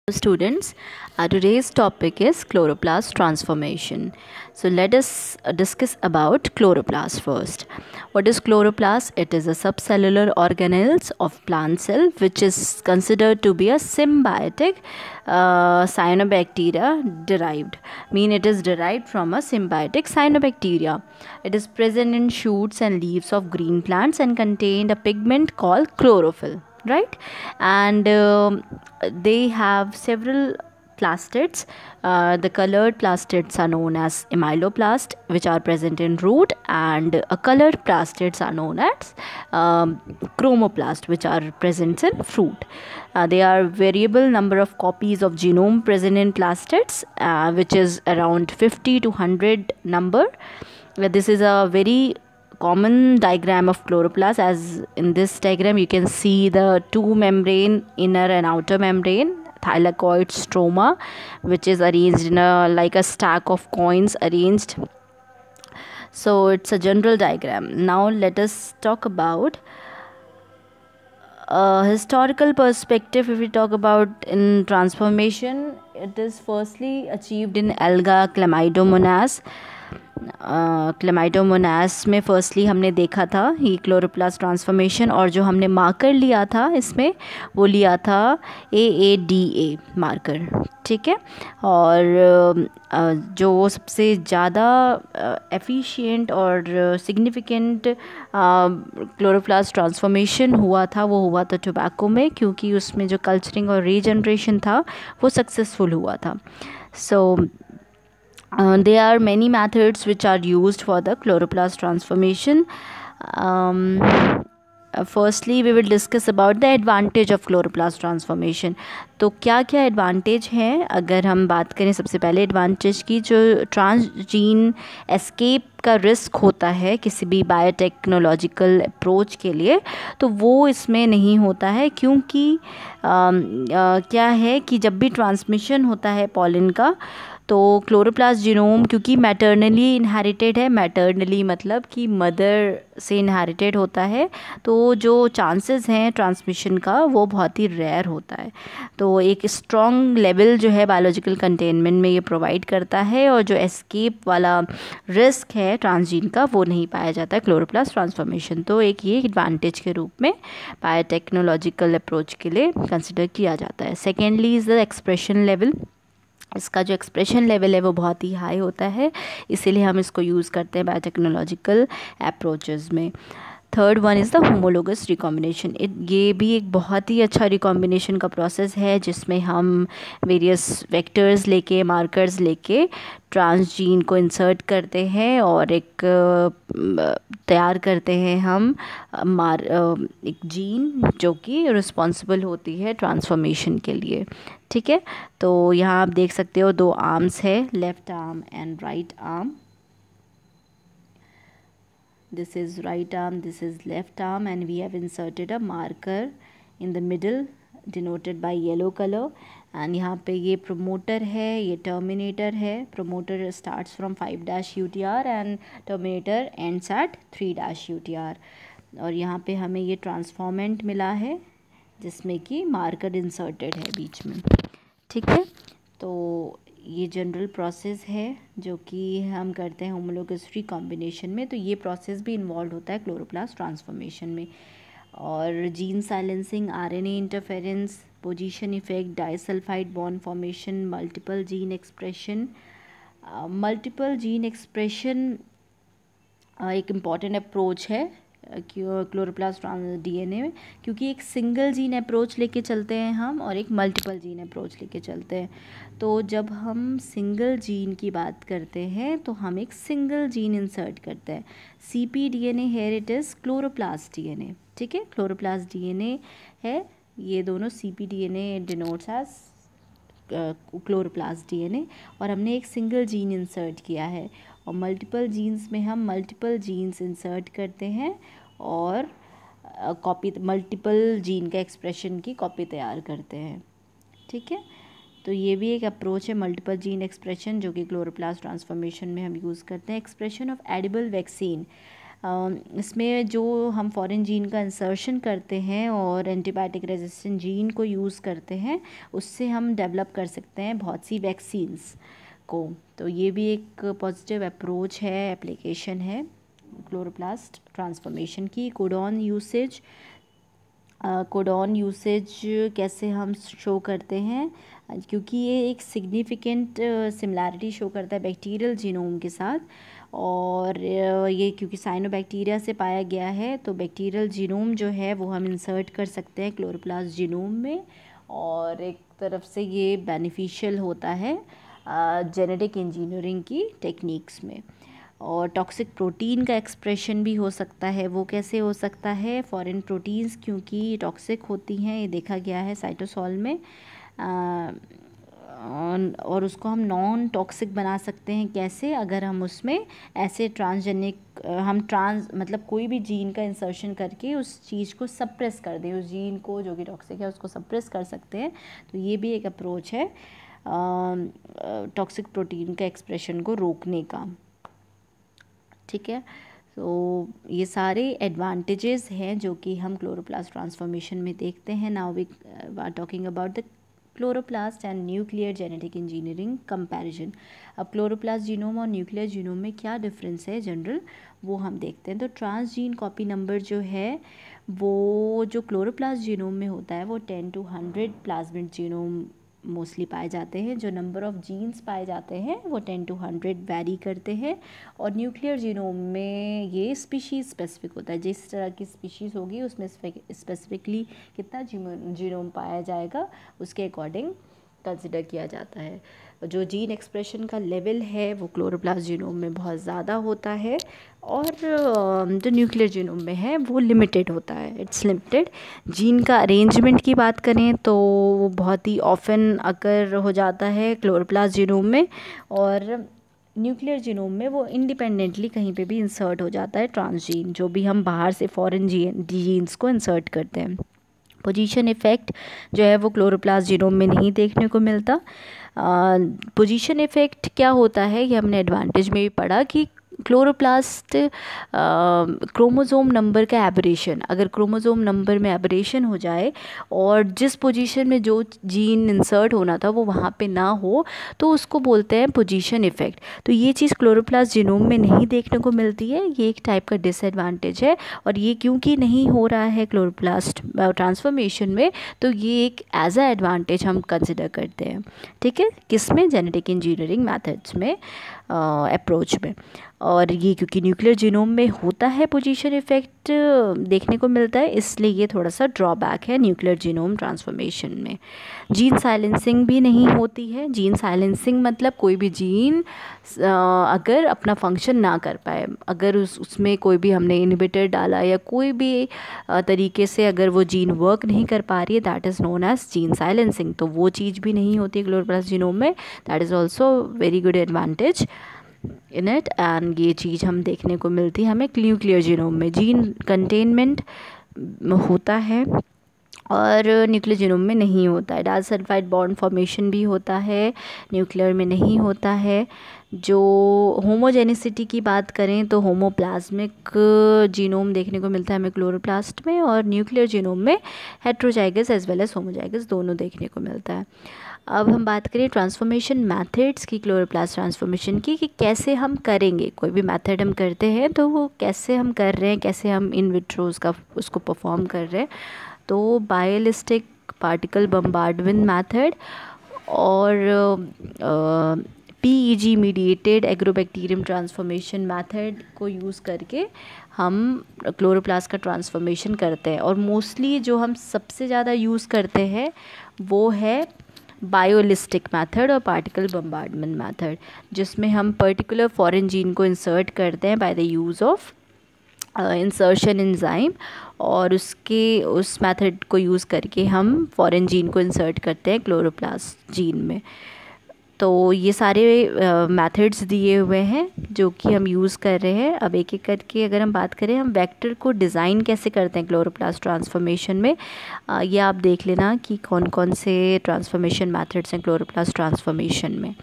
Students, today's topic is chloroplast transformation. So let us discuss about chloroplast first. What is chloroplast? It is a subcellular organelles of plant cell which is considered to be a symbiotic cyanobacteria derived. It is derived from a symbiotic cyanobacteria. It is present in shoots and leaves of green plants and contained a pigment called chlorophyll, right? And they have several plastids. The colored plastids are known as amyloplast, which are present in root, and colored plastids are known as chromoplast, which are present in fruit. They are variable number of copies of genome present in plastids, which is around 50 to 100 number. This is a very common diagram of chloroplast. As in this diagram you can see the two membrane, inner and outer membrane, thylakoid stroma, which is arranged in a like a stack of coins arranged. So it's a general diagram. Now let us talk about historical perspective. If we talk about in transformation, it is firstly achieved in Alga Chlamydomonas. Chlamydomonas में firstly हमने देखा था ही chloroplast transformation, और जो हमने marker लिया था इसमें वो लिया था AADA मार्कर, ठीक है। और जो सबसे ज़्यादा एफिशिएंट और सिग्निफिकेंट क्लोरोप्लास्ट ट्रांसफॉर्मेशन हुआ था वो हुआ था टोबैको में, क्योंकि उसमें जो कल्चरिंग और रीजनरेशन था वो सक्सेसफुल हुआ था। सो there are many methods which are used for the chloroplast transformation. Firstly we will discuss about the advantage of chloroplast transformation. तो क्या क्या एडवांटेज हैं? अगर हम बात करें सबसे पहले एडवांटेज की, जो ट्रांसजीन एस्केप का रिस्क होता है किसी भी बायोटेक्नोलॉजिकल अप्रोच के लिए, तो वो इसमें नहीं होता है, क्योंकि क्या है कि जब भी ट्रांसमिशन होता है पॉलन का, तो क्लोरोप्लास्ट जीनोम क्योंकि मैटरनली इनहेरिटेड है, मैटरनली मतलब कि मदर से इनहेरिटेड होता है, तो जो चांसेस हैं ट्रांसमिशन का वो बहुत ही रेयर होता है। तो एक स्ट्रॉन्ग लेवल जो है बायोलॉजिकल कंटेनमेंट में ये प्रोवाइड करता है, और जो एस्केप वाला रिस्क है ट्रांसजीन का वो नहीं पाया जाता है क्लोरोप्लास्ट ट्रांसफॉर्मेशन। तो एक ये एडवांटेज के रूप में बायोटेक्नोलॉजिकल अप्रोच के लिए कंसिडर किया जाता है। Secondly is the expression level. इसका जो एक्सप्रेशन लेवल है वो बहुत ही हाई होता है, इसीलिए हम इसको यूज़ करते हैं बायोटेक्नोलॉजिकल अप्रोचेस में। Third one is the homologous recombination. ये भी एक बहुत ही अच्छा रिकॉम्बिनेशन का प्रोसेस है, जिसमें हम वेरियस वेक्टर्स लेके, मार्कर्स लेके ट्रांसजीन को इंसर्ट करते हैं और एक तैयार करते हैं हम एक जीन जो कि रिस्पॉन्सिबल होती है ट्रांसफॉर्मेशन के लिए, ठीक है। तो यहाँ आप देख सकते हो दो आर्म्स है, left arm and right arm. This is right arm, this is left arm, and we have inserted a marker in the middle denoted by yellow color. And यहाँ पे ये promoter है, ये terminator है। Promoter starts from 5' UTR and terminator ends at 3' UTR। और यहाँ पे हमें ये ट्रांसफॉर्मेंट मिला है जिसमें कि मार्कर इंसर्टेड है बीच में, ठीक है। तो ये जनरल प्रोसेस है जो कि हम करते हैं होमोलोगस रिकॉम्बिनेशन में। तो ये प्रोसेस भी इन्वॉल्व होता है क्लोरोप्लास्ट ट्रांसफॉर्मेशन में। और gene silencing, RNA interference, position effect, disulphide bond formation, multiple gene expression. Multiple gene expression एक इम्पॉर्टेंट अप्रोच है क्लोरोप्लास्ट डीएनए में, क्योंकि एक सिंगल जीन अप्रोच लेके चलते हैं हम और एक मल्टीपल जीन अप्रोच लेके चलते हैं। तो जब हम सिंगल जीन की बात करते हैं तो हम एक सिंगल जीन इंसर्ट करते हैं। cpDNA here it is chloroplast DNA, ठीक है। क्लोरोप्लास्ट डीएनए है, ये दोनों cpDNA denotes as chloroplast DNA, और हमने एक सिंगल जीन इंसर्ट किया है। और मल्टीपल जीन्स में हम मल्टीपल जीन्स इंसर्ट करते हैं और कॉपी, मल्टीपल जीन का एक्सप्रेशन की कॉपी तैयार करते हैं, ठीक है। तो ये भी एक अप्रोच है मल्टीपल जीन एक्सप्रेशन, जो कि क्लोरोप्लास्ट ट्रांसफॉर्मेशन में हम यूज़ करते हैं। Expression of edible vaccine. इसमें जो हम फॉरेन जीन का इंसर्शन करते हैं और एंटीबायोटिक रेजिस्टेंट जीन को यूज़ करते हैं, उससे हम डेवलप कर सकते हैं बहुत सी वैक्सीन्स को। तो ये भी एक पॉजिटिव अप्रोच है, एप्लीकेशन है क्लोरोप्लास्ट ट्रांसफॉर्मेशन की। कोडॉन यूसेज कैसे हम शो करते हैं, क्योंकि ये एक सिग्निफिकेंट सिमिलैरिटी शो करता है बैक्टीरियल जीनोम के साथ, और ये क्योंकि साइनोबैक्टीरिया से पाया गया है तो बैक्टीरियल जीनोम जो है वो हम इंसर्ट कर सकते हैं क्लोरोप्लास्ट जीनोम में, और एक तरफ से ये बेनिफिशियल होता है जेनेटिक इंजीनियरिंग की टेक्निक्स में। और टॉक्सिक प्रोटीन का एक्सप्रेशन भी हो सकता है। वो कैसे हो सकता है, फॉरेन प्रोटीन्स क्योंकि टॉक्सिक होती हैं, ये देखा गया है साइटोसॉल में, और उसको हम नॉन टॉक्सिक बना सकते हैं कैसे, अगर हम उसमें ऐसे मतलब कोई भी जीन का इंसर्शन करके उस चीज़ को सप्रेस कर दें, उस जीन को जो कि टॉक्सिक है उसको सप्रेस कर सकते हैं। तो ये भी एक अप्रोच है टॉक्सिक प्रोटीन का एक्सप्रेशन को रोकने का। ठीक है, तो ये सारे एडवांटेजेस हैं जो कि हम क्लोरोप्लास्ट ट्रांसफॉर्मेशन में देखते हैं। Now we are talking about the chloroplast and nuclear genetic engineering comparison. अब क्लोरोप्लास्ट जीनोम और न्यूक्लियर जीनोम में क्या डिफरेंस है जनरल, वो हम देखते हैं। तो ट्रांसजीन कॉपी नंबर जो है वो जो क्लोरोप्लास्ट जीनोम में होता है वो 10 to 100 प्लाज्मिड जीनोम मोस्टली पाए जाते हैं। जो नंबर ऑफ़ जीन्स पाए जाते हैं वो 10 to 100 वैरी करते हैं। और न्यूक्लियर जीनोम में ये स्पीशीज़ स्पेसिफिक होता है, जिस तरह की स्पीशीज़ होगी उसमें स्पेसिफिकली कितना जीनोम पाया जाएगा उसके अकॉर्डिंग कंसिडर किया जाता है। जो जीन एक्सप्रेशन का लेवल है वो क्लोरोप्लास्ट जीनोम में बहुत ज़्यादा होता है, और जो न्यूक्लियर जीनोम में है वो लिमिटेड होता है, इट्स लिमिटेड। जीन का अरेंजमेंट की बात करें तो वो बहुत ही ऑफन अकर हो जाता है क्लोरोप्लास्ट जीनोम में, और न्यूक्लियर जीनोम में वो इंडिपेंडेंटली कहीं पे भी इंसर्ट हो जाता है ट्रांसजीन, जो भी हम बाहर से फॉरेन जीन्स को इंसर्ट करते हैं। पोजीशन इफ़ेक्ट जो है वो क्लोरोप्लास्ट जीनोम में नहीं देखने को मिलता। पोजीशन इफ़ेक्ट क्या होता है, ये हमने एडवांटेज में भी पढ़ा कि क्लोरोप्लास्ट क्रोमोज़ोम नंबर का एबरेशन, अगर क्रोमोज़ोम नंबर में एबरेशन हो जाए और जिस पोजीशन में जो जीन इंसर्ट होना था वो वहाँ पे ना हो, तो उसको बोलते हैं पोजीशन इफ़ेक्ट। तो ये चीज़ क्लोरोप्लास्ट जीनोम में नहीं देखने को मिलती है, ये एक टाइप का डिसएडवांटेज है। और ये क्योंकि नहीं हो रहा है क्लोरोप्लास्ट ट्रांसफॉर्मेशन में, तो ये एक एज अ एडवांटेज हम कंसिडर करते हैं। ठीक है, किसमें, जेनेटिक इंजीनियरिंग मेथड्स में, अप्रोच में। और ये क्योंकि न्यूक्लियर जीनोम में होता है पोजीशन इफ़ेक्ट देखने को मिलता है, इसलिए ये थोड़ा सा ड्रॉबैक है न्यूक्लियर जीनोम ट्रांसफॉर्मेशन में। जीन साइलेंसिंग भी नहीं होती है। जीन साइलेंसिंग मतलब कोई भी जीन अगर अपना फंक्शन ना कर पाए, अगर उसमें कोई भी हमने इनहिबिटर डाला या कोई भी तरीके से अगर वो जीन वर्क नहीं कर पा रही है, that is known as gene silencing. तो वो चीज़ भी नहीं होती है क्लोरोप्लास्ट जीनोम में, that is also very good advantage in it. And ये चीज़ हम देखने को मिलती है हमें न्यूक्लियर जीनोम में। जीन कंटेनमेंट होता है और न्यूक्लियर जीनोम में नहीं होता है। डाइसल्फाइड बॉन्ड फॉर्मेशन भी होता है, न्यूक्लियर में नहीं होता है। जो होमोजेनिसिटी की बात करें तो होमोप्लाज्मिक जीनोम देखने को मिलता है हमें क्लोरोप्लास्ट में, और न्यूक्लियर जीनोम में heterozygous as well as homozygous दोनों देखने को मिलता है। अब हम बात करें ट्रांसफॉर्मेशन मेथड्स की, क्लोरोप्लास्ट ट्रांसफॉर्मेशन की, कि कैसे हम करेंगे। कोई भी मेथड हम करते हैं तो वो कैसे हम कर रहे हैं, कैसे हम इन विट्रो उसको परफॉर्म कर रहे हैं। तो बायोलिस्टिक पार्टिकल बम्बार्डमेंट मेथड और PEG mediated agrobacterium transformation method को यूज़ करके हम क्लोरोप्लास्ट का ट्रांसफॉर्मेशन करते हैं। और मोस्टली जो हम सबसे ज़्यादा यूज़ करते हैं वो है बायोलिस्टिक मेथड और पार्टिकल बम्बार्डमेंट मेथड, जिसमें हम पर्टिकुलर फॉरेन जीन को इंसर्ट करते हैं by the use of insertion enzyme, और उस मेथड को यूज़ करके हम फॉरेन जीन को इंसर्ट करते हैं क्लोरोप्लास्ट जीन में। तो ये सारे मेथड्स दिए हुए हैं जो कि हम यूज़ कर रहे हैं। अब एक एक करके अगर हम बात करें, हम वेक्टर को डिज़ाइन कैसे करते हैं क्लोरोप्लास्ट ट्रांसफॉर्मेशन में, ये आप देख लेना कि कौन कौन से ट्रांसफॉर्मेशन मेथड्स हैं क्लोरोप्लास्ट ट्रांसफॉर्मेशन में।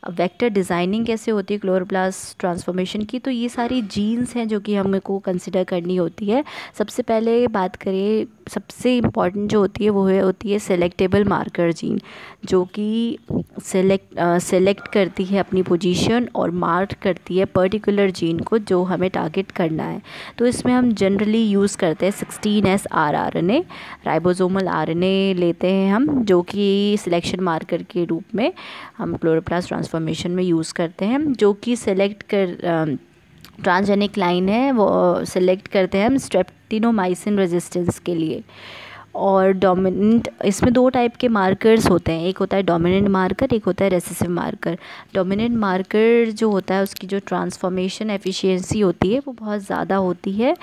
अब वेक्टर डिज़ाइनिंग कैसे होती है क्लोरोप्लास्ट ट्रांसफॉर्मेशन की, तो ये सारी जीन्स हैं जो कि हमको कंसिडर करनी होती है। सबसे पहले बात करें, सबसे इम्पॉर्टेंट जो होती है वो होती है सेलेक्टेबल मार्कर जीन, जो कि सेलेक्ट करती है अपनी पोजीशन और मार्क करती है पर्टिकुलर जीन को जो हमें टारगेट करना है। तो इसमें हम जनरली यूज़ करते हैं 16S rRNA, राइबोसोमल RNA लेते हैं हम, जो कि सिलेक्शन मार्कर के रूप में हम क्लोरोप्लास्ट ट्रांसफॉर्मेशन में यूज़ करते हैं, जो कि ट्रांसजेनिक लाइन है वो सेलेक्ट करते हैं हम स्ट्रेप्टिनोमाइसिन रेजिस्टेंस के लिए। और डोमिनेंट, इसमें दो टाइप के मार्कर्स होते हैं, एक होता है डोमिनेंट मार्कर, एक होता है रेसेसिव मार्कर। डोमिनेंट मार्कर जो होता है उसकी जो ट्रांसफॉर्मेशन एफिशिएंसी होती है वो बहुत ज़्यादा होती है,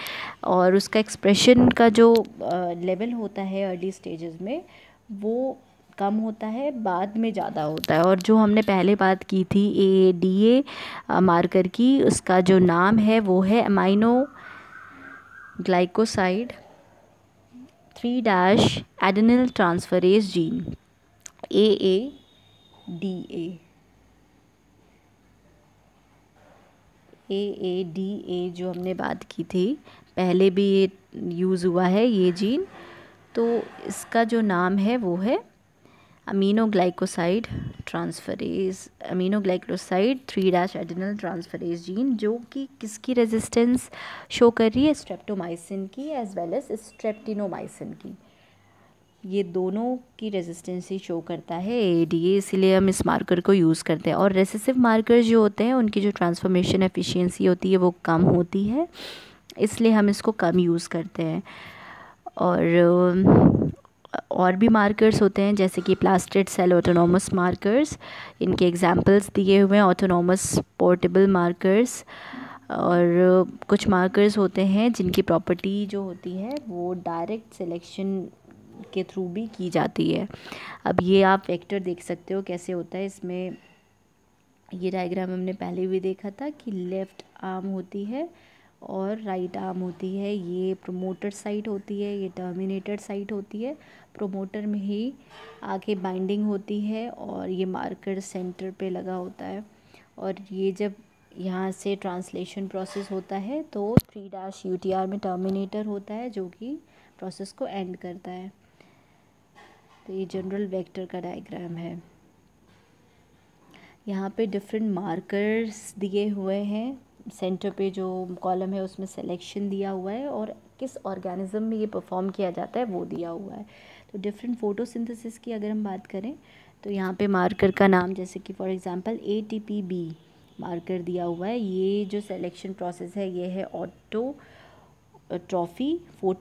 और उसका एक्सप्रेशन का जो लेवल होता है अर्ली स्टेजेस में वो कम होता है, बाद में ज़्यादा होता है। और जो हमने पहले बात की थी ADA मार्कर की, उसका जो नाम है वो है aminoglycoside 3' adenyltransferase gene, AADA। AADA जो हमने बात की थी पहले भी, ये यूज़ हुआ है ये जीन। तो इसका जो नाम है वो है अमीनोग्लाइकोसाइड 3' एडेनिल ट्रांसफरेज जीन, जो कि किसकी रेजिस्टेंस शो कर रही है, स्ट्रेप्टोमाइसिन की एज वेल एज स्ट्रेप्टिनोमाइसिन की। ये दोनों की रेजिस्टेंस ही शो करता है ADA, इसीलिए हम इस मार्कर को यूज़ करते हैं। और रेसेसिव मार्कर जो होते हैं उनकी जो ट्रांसफॉर्मेशन एफिशिएंसी होती है वो कम होती है, इसलिए हम इसको कम यूज़ करते हैं। और भी मार्कर्स होते हैं जैसे कि प्लास्टिड सेल ऑटोनोमस मार्कर्स, इनके एग्जांपल्स दिए हुए हैं, ऑटोनोमस पोर्टेबल मार्कर्स। और कुछ मार्कर्स होते हैं जिनकी प्रॉपर्टी जो होती है वो डायरेक्ट सिलेक्शन के थ्रू भी की जाती है। अब ये आप वेक्टर देख सकते हो कैसे होता है, इसमें ये डायग्राम हमने पहले भी देखा था कि लेफ़्ट आर्म होती है और राइट आर्म होती है, ये प्रोमोटर साइट होती है, ये टर्मिनेटर साइट होती है। प्रोमोटर में ही आगे बाइंडिंग होती है और ये मार्कर सेंटर पे लगा होता है। और ये जब यहाँ से ट्रांसलेशन प्रोसेस होता है तो 3' UTR में टर्मिनेटर होता है जो कि प्रोसेस को एंड करता है। तो ये जनरल वेक्टर का डायग्राम है। यहाँ पे डिफरेंट मार्कर्स दिए हुए हैं, सेंटर पे जो कॉलम है उसमें सिलेक्शन दिया हुआ है और किस ऑर्गेनिज्म में ये परफॉर्म किया जाता है वो दिया हुआ है। तो डिफरेंट फोटोसिंथेसिस की अगर हम बात करें तो यहाँ पे मार्कर का नाम जैसे कि फॉर एग्जांपल ATPB मार्कर दिया हुआ है। ये जो सिलेक्शन प्रोसेस है ये है फोटो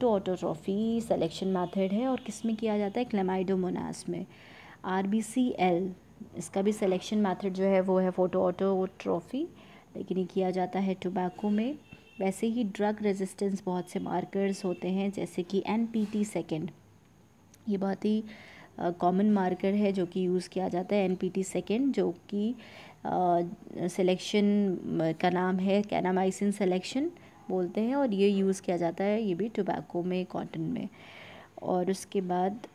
ऑटोट्रॉफी सिलेक्शन मेथड है, और किस में किया जाता है, क्लेमाइडोमोनास में। RBCL इसका भी सिलेक्शन मेथड जो है वो है फोटो ऑटोट्रॉफी, लेकिन ये किया जाता है टोबैको में। वैसे ही ड्रग रेजिस्टेंस बहुत से मार्कर्स होते हैं जैसे कि NPT सेकेंड, ये बहुत ही कॉमन मार्कर है जो कि यूज़ किया जाता है। NPT सेकेंड जो कि सिलेक्शन का नाम है कैनामाइसिन सिलेक्शन बोलते हैं, और ये यूज़ किया जाता है ये भी टोबैको में, कॉटन में। और उसके बाद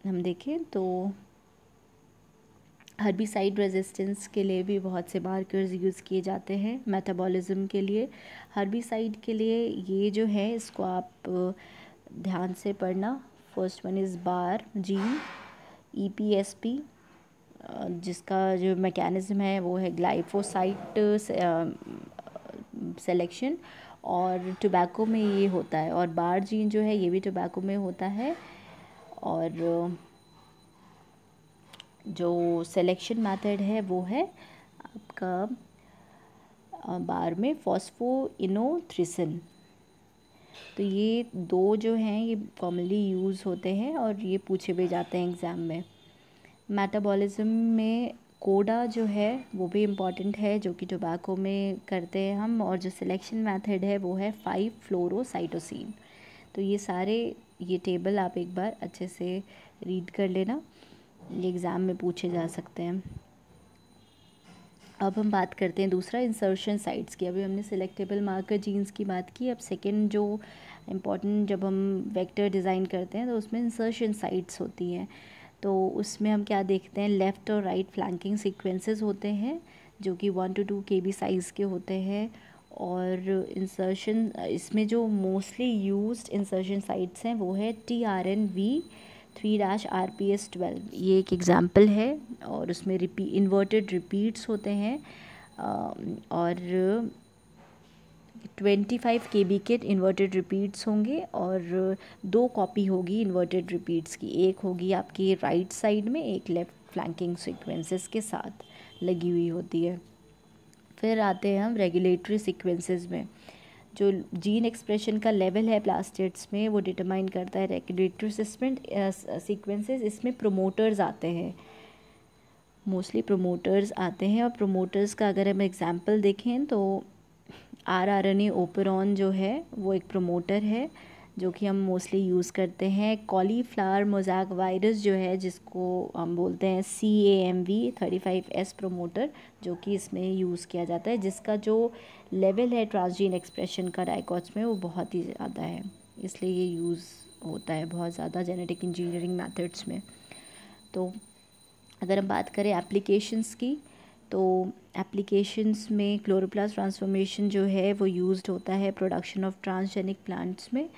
हम देखें तो हर्बिसाइड रेजिस्टेंस के लिए भी बहुत से मार्कर्स यूज़ किए जाते हैं। मेटाबॉलिज्म के लिए, हर्बिसाइड के लिए ये जो है इसको आप ध्यान से पढ़ना। First one is bar gene EPSP, जिसका जो मैकेनिज़्म है वो है ग्लाइफोसाइट सिलेक्शन, और टोबैको में ये होता है। और बार जीन जो है ये भी टोबैको में होता है। और जो सिलेक्शन मेथड है वो है आपका बार में फॉस्फोइनोथ्रिसिन। तो ये दो जो हैं ये कॉमनली यूज़ होते हैं और ये पूछे भी जाते हैं एग्ज़ाम में। मेटाबॉलिज्म में कोडा जो है वो भी इम्पॉर्टेंट है जो कि टोबैको में करते हैं हम, और जो सिलेक्शन मेथड है वो है 5-फ्लोरोसाइटोसिन। तो ये सारे ये टेबल आप एक बार अच्छे से रीड कर लेना, ये एग्ज़ाम में पूछे जा सकते हैं। अब हम बात करते हैं दूसरा इंसर्शन साइट्स की। अभी हमने सिलेक्टेबल मार्कर जीन्स की बात की। अब सेकंड जो इम्पॉर्टेंट, जब हम वेक्टर डिज़ाइन करते हैं तो उसमें इंसर्शन साइट्स होती हैं। तो उसमें हम क्या देखते हैं, लेफ़्ट और राइट फ्लैंकिंग सीक्वेंसेस होते हैं जो कि 1 to 2 KB साइज़ के होते हैं। और इंसर्शन, इसमें जो मोस्टली यूज्ड इंसर्शन साइट्स हैं वो है TRNV3-RPS12, ये एक एग्ज़ाम्पल है। और उसमें इन्वर्टेड रिपीट्स होते हैं और 25 KB के इन्वर्टेड रिपीट्स होंगे और 2 कॉपी होगी इन्वर्टेड रिपीट्स की। एक होगी आपकी राइट साइड में, एक लेफ़्ट फ्लैंकिंग सीक्वेंसेस के साथ लगी हुई होती है। फिर आते हैं हम रेगुलेटरी सीक्वेंसेस में। जो जीन एक्सप्रेशन का लेवल है प्लास्टिड्स में वो डिटरमाइन करता है रेगुलेटरी सीक्वेंसेस। इसमें प्रोमोटर्स आते हैं, मोस्टली प्रोमोटर्स आते हैं। और प्रोमोटर्स का अगर हम एग्जांपल देखें तो rRNA ओपेरॉन जो है वो एक प्रोमोटर है जो कि हम मोस्टली यूज़ करते हैं। कॉलीफ्लावर मोज़ैक वायरस जो है, जिसको हम बोलते हैं CAMV35S प्रोमोटर, जो कि इसमें यूज़ किया जाता है, जिसका जो लेवल है ट्रांसजीन एक्सप्रेशन का डाइकोट्स में वो बहुत ही ज़्यादा है, इसलिए ये यूज़ होता है बहुत ज़्यादा जेनेटिक इंजीनियरिंग मेथड्स में। तो अगर हम बात करें एप्लीकेशंस की, तो एप्लीकेशंस में क्लोरोप्लास्ट ट्रांसफॉर्मेशन जो है वो यूज्ड होता है प्रोडक्शन ऑफ ट्रांसजेनिक प्लांट्स में,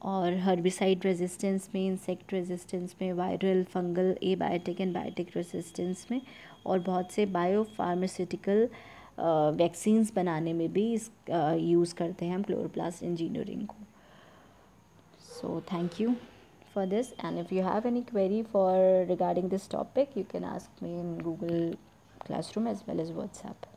और हर्बिसाइड रेजिस्टेंस में, इंसेक्ट रेजिस्टेंस में, viral, fungal, abiotic and biotic resistance में, और बहुत से बायो फार्मास्यूटिकल वैक्सीन्स बनाने में भी इस यूज़ करते हैं हम क्लोरोप्लास्ट इंजीनियरिंग को। So thank you for this, and if you have any query for regarding this topic, you can ask me in Google Classroom as well as WhatsApp.